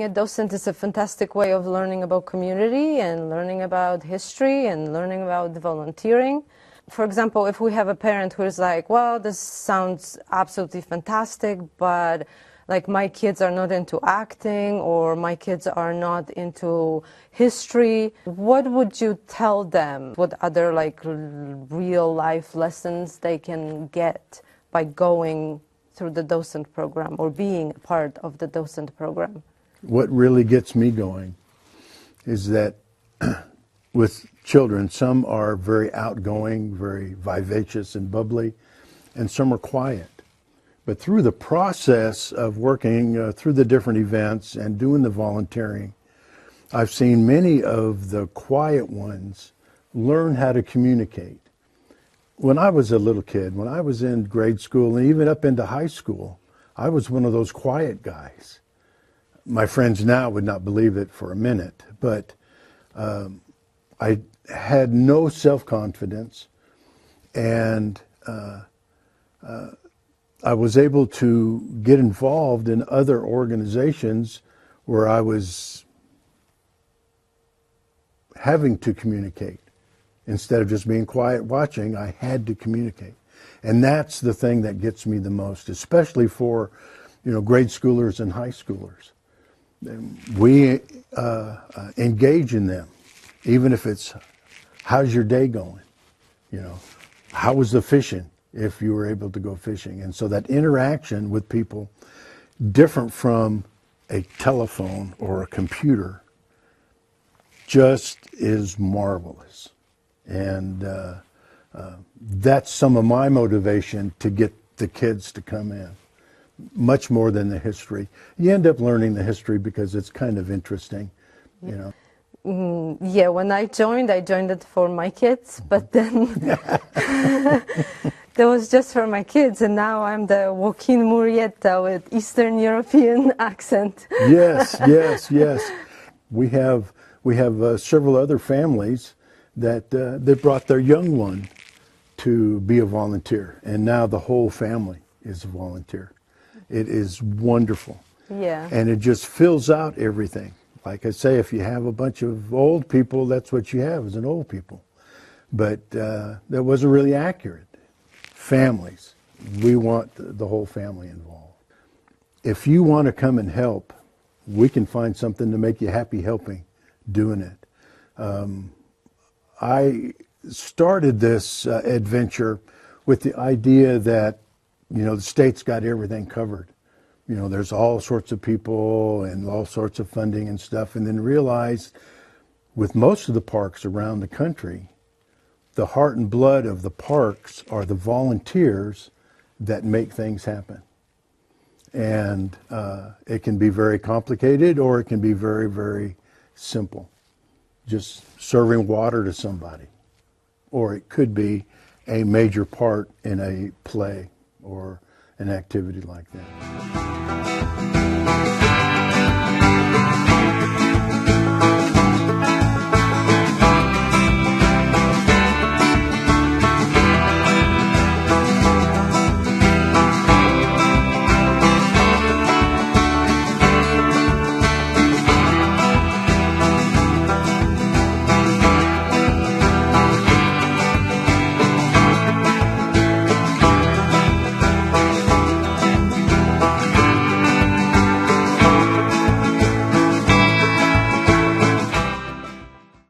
a docent is a fantastic way of learning about community and learning about history and learning about volunteering. For example, if we have a parent who is like, well, this sounds absolutely fantastic, but like my kids are not into acting or my kids are not into history, what would you tell them? What other like real life lessons they can get by going through the docent program or being a part of the docent program? What really gets me going is that with children, some are very outgoing, very vivacious and bubbly, and some are quiet. But through the process of working through the different events and doing the volunteering, I've seen many of the quiet ones learn how to communicate. When I was a little kid, when I was in grade school and even up into high school, I was one of those quiet guys. My friends now would not believe it for a minute, but I had no self-confidence, and I was able to get involved in other organizations where I was having to communicate. Instead of just being quiet watching, I had to communicate. And that's the thing that gets me the most, especially for, grade schoolers and high schoolers. We engage in them, even if it's, how's your day going? How was the fishing, if you were able to go fishing? And so that interaction with people, different from a telephone or a computer, just is marvelous. And that's some of my motivation to get the kids to come in, much more than the history. You end up learning the history because it's kind of interesting, Yeah, when I joined it for my kids, but then that was just for my kids, and now I'm the Joaquin Murrieta with Eastern European accent. Yes. We have several other families that they brought their young one to be a volunteer, and now the whole family is a volunteer. It is wonderful. Yeah. And it just fills out everything. Like I say, if you have a bunch of old people, that's what you have, is an old people. But that wasn't really accurate. Families, we want the whole family involved. If you want to come and help, we can find something to make you happy helping, doing it. I started this adventure with the idea that, the state's got everything covered. There's all sorts of people and all sorts of funding and stuff, and then realized with most of the parks around the country, the heart and blood of the parks are the volunteers that make things happen. And it can be very complicated, or it can be very, very simple. Just serving water to somebody. Or it could be a major part in a play or an activity like that.